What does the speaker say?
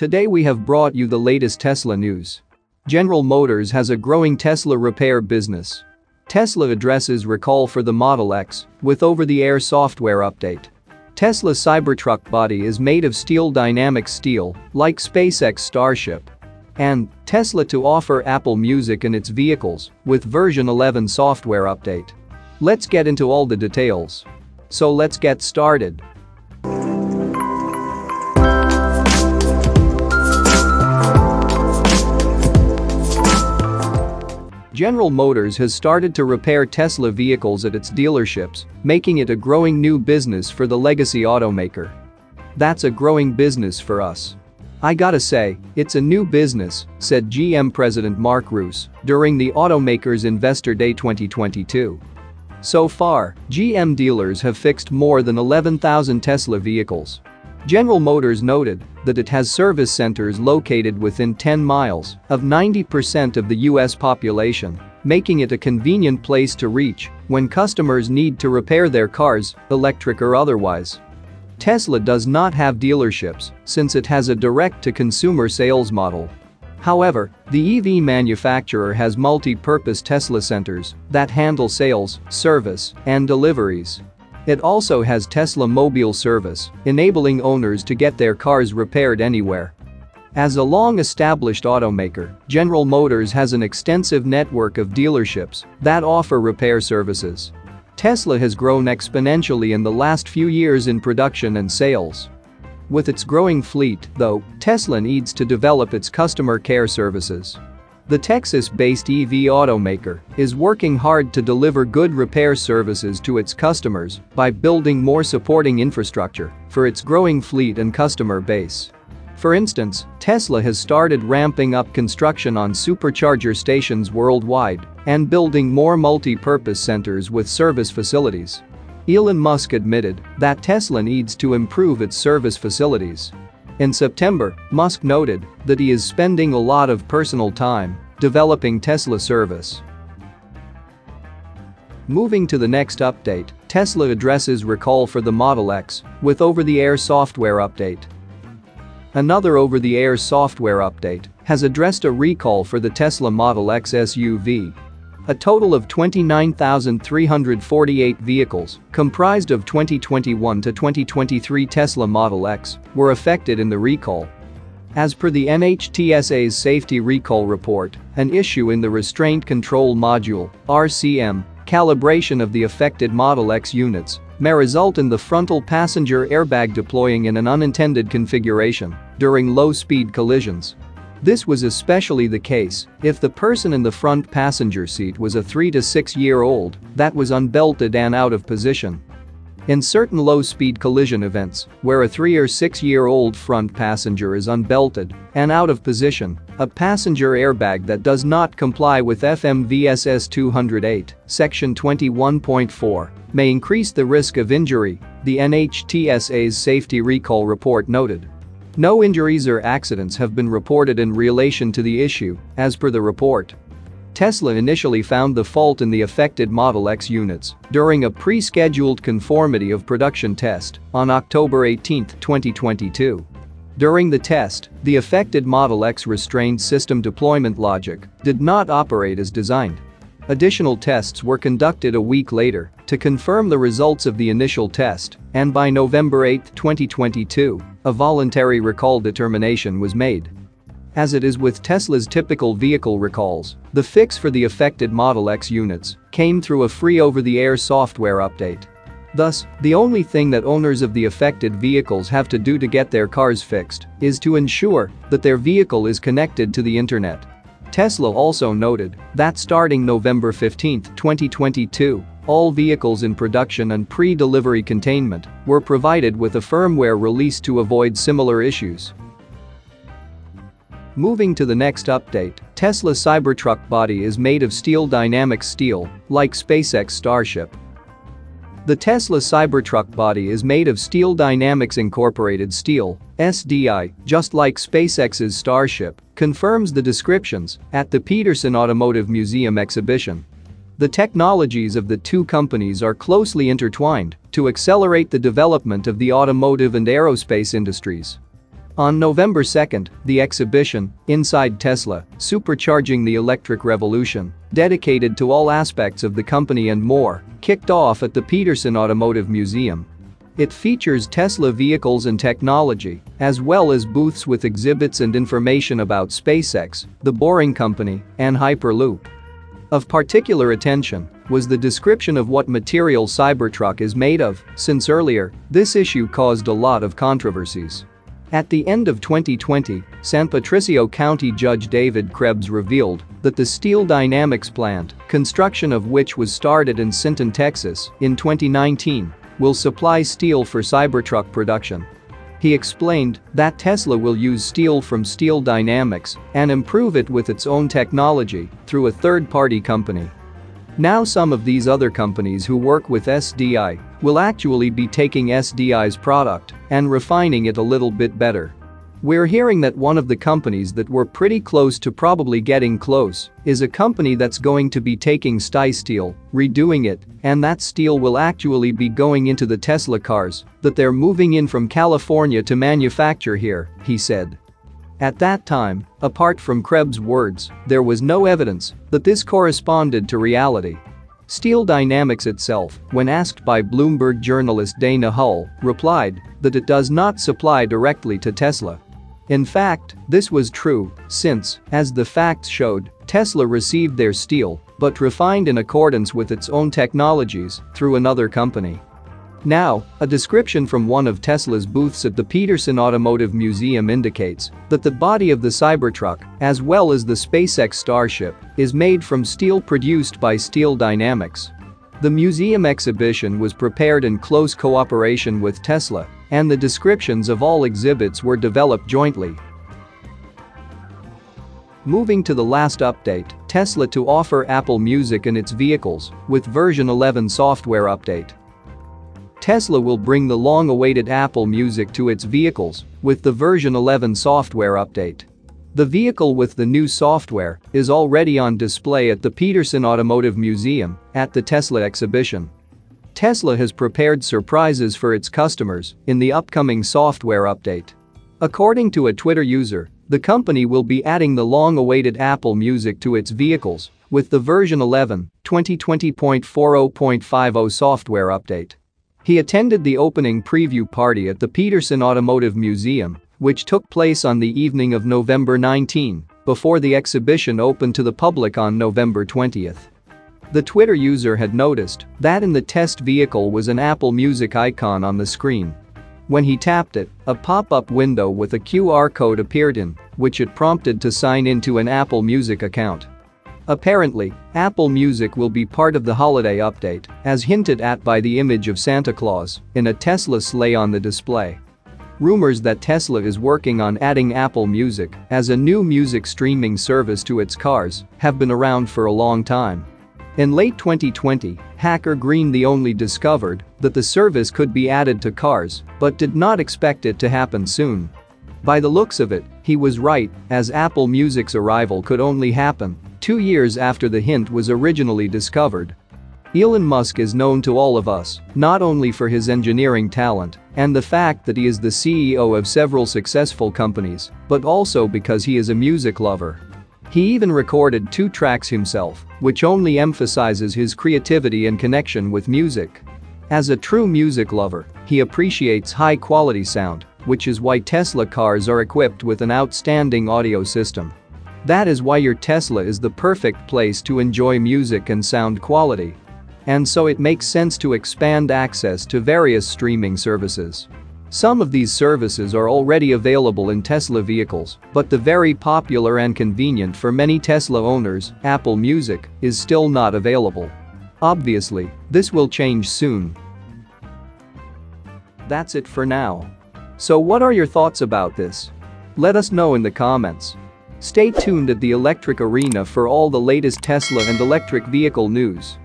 Today we have brought you the latest Tesla news. General Motors has a growing Tesla repair business. Tesla addresses recall for the Model X with over-the-air software update. Tesla Cybertruck body is made of steel, dynamic steel, like SpaceX Starship. And Tesla to offer Apple Music in its vehicles with version 11 software update. Let's get into all the details. So let's get started. General Motors has started to repair Tesla vehicles at its dealerships, making it a growing new business for the legacy automaker. That's a growing business for us. I gotta say, it's a new business, said GM President Mark Roos during the automaker's Investor Day 2022. So far, GM dealers have fixed more than 11,000 Tesla vehicles. General Motors noted that it has service centers located within 10 miles of 90% of the U.S. population, making it a convenient place to reach when customers need to repair their cars, electric or otherwise. Tesla does not have dealerships since it has a direct-to-consumer sales model. However, the EV manufacturer has multi-purpose Tesla centers that handle sales, service, and deliveries. It also has Tesla Mobile service, enabling owners to get their cars repaired anywhere. As a long-established automaker, General Motors has an extensive network of dealerships that offer repair services. Tesla has grown exponentially in the last few years in production and sales. With its growing fleet, though, Tesla needs to develop its customer care services. The Texas-based EV automaker is working hard to deliver good repair services to its customers by building more supporting infrastructure for its growing fleet and customer base. For instance, Tesla has started ramping up construction on supercharger stations worldwide and building more multi-purpose centers with service facilities. Elon Musk admitted that Tesla needs to improve its service facilities. In September, Musk noted that he is spending a lot of personal time developing Tesla service. Moving to the next update, Tesla addresses recall for the Model X with over-the-air software update. Another over-the-air software update has addressed a recall for the Tesla Model X SUV. A total of 29,348 vehicles, comprised of 2021 to 2023 Tesla Model X, were affected in the recall. As per the NHTSA's safety recall report, an issue in the restraint control module (RCM) calibration of the affected Model X units may result in the frontal passenger airbag deploying in an unintended configuration during low-speed collisions. This was especially the case if the person in the front passenger seat was a 3 to 6 year old that was unbelted and out of position. In certain low-speed collision events, where a 3 or 6 year old front passenger is unbelted and out of position, a passenger airbag that does not comply with FMVSS 208, section 21.4, may increase the risk of injury, the NHTSA's safety recall report noted. No injuries or accidents have been reported in relation to the issue, as per the report. Tesla initially found the fault in the affected Model X units during a pre-scheduled conformity of production test on October 18, 2022. During the test, the affected Model X restraint system deployment logic did not operate as designed. Additional tests were conducted a week later to confirm the results of the initial test, and by November 8, 2022, a voluntary recall determination was made. As it is with Tesla's typical vehicle recalls, the fix for the affected Model X units came through a free over-the-air software update. Thus, the only thing that owners of the affected vehicles have to do to get their cars fixed is to ensure that their vehicle is connected to the internet. Tesla also noted that starting November 15, 2022, all vehicles in production and pre-delivery containment were provided with a firmware release to avoid similar issues. Moving to the next update, Tesla Cybertruck body is made of steel, dynamic steel, like SpaceX Starship. The Tesla Cybertruck body is made of Steel Dynamics Incorporated steel, SDI, just like SpaceX's Starship, confirms the descriptions at the Peterson Automotive Museum exhibition. The technologies of the two companies are closely intertwined to accelerate the development of the automotive and aerospace industries. On November 2nd, the exhibition, Inside Tesla, Supercharging the Electric Revolution, dedicated to all aspects of the company and more, kicked off at the Peterson Automotive Museum. It features Tesla vehicles and technology, as well as booths with exhibits and information about SpaceX, the Boring Company, and Hyperloop. Of particular attention was the description of what material Cybertruck is made of, since earlier, this issue caused a lot of controversies. At the end of 2020, San Patricio County Judge David Krebs revealed that the Steel Dynamics plant, construction of which was started in Sinton, Texas, in 2019, will supply steel for Cybertruck production. He explained that Tesla will use steel from Steel Dynamics and improve it with its own technology through a third-party company. Now some of these other companies who work with SDI will actually be taking SDI's product and refining it a little bit better. We're hearing that one of the companies that were pretty close to probably getting close is a company that's going to be taking SDI steel, redoing it, and that steel will actually be going into the Tesla cars that they're moving in from California to manufacture here, he said. At that time, apart from Krebs' words, there was no evidence that this corresponded to reality. Steel Dynamics itself, when asked by Bloomberg journalist Dana Hull, replied that it does not supply directly to Tesla. In fact, this was true, since, as the facts showed, Tesla received their steel, but refined in accordance with its own technologies through another company. Now, a description from one of Tesla's booths at the Peterson Automotive Museum indicates that the body of the Cybertruck, as well as the SpaceX Starship, is made from steel produced by Steel Dynamics. The museum exhibition was prepared in close cooperation with Tesla, and the descriptions of all exhibits were developed jointly. Moving to the last update, Tesla to offer Apple Music in its vehicles with version 11 software update. Tesla will bring the long-awaited Apple Music to its vehicles with the version 11 software update. The vehicle with the new software is already on display at the Peterson Automotive Museum at the Tesla exhibition. Tesla has prepared surprises for its customers in the upcoming software update. According to a Twitter user, the company will be adding the long-awaited Apple Music to its vehicles with the version 11, 2020.40.50 software update. He attended the opening preview party at the Peterson Automotive Museum, which took place on the evening of November 19, before the exhibition opened to the public on November 20. The Twitter user had noticed that in the test vehicle was an Apple Music icon on the screen. When he tapped it, a pop-up window with a QR code appeared in which it prompted to sign into an Apple Music account. Apparently, Apple Music will be part of the holiday update, as hinted at by the image of Santa Claus in a Tesla sleigh on the display. Rumors that Tesla is working on adding Apple Music as a new music streaming service to its cars have been around for a long time. In late 2020, hacker Green the Only discovered that the service could be added to cars, but did not expect it to happen soon. By the looks of it, he was right, as Apple Music's arrival could only happen 2 years after the hint was originally discovered. Elon Musk is known to all of us, not only for his engineering talent and the fact that he is the CEO of several successful companies, but also because he is a music lover. He even recorded 2 tracks himself, which only emphasizes his creativity and connection with music. As a true music lover, he appreciates high-quality sound, which is why Tesla cars are equipped with an outstanding audio system. That is why your Tesla is the perfect place to enjoy music and sound quality. And so it makes sense to expand access to various streaming services. Some of these services are already available in Tesla vehicles, but the very popular and convenient for many Tesla owners, Apple Music, is still not available. Obviously, this will change soon. That's it for now. So what are your thoughts about this? Let us know in the comments. Stay tuned at the Electric Arena for all the latest Tesla and electric vehicle news.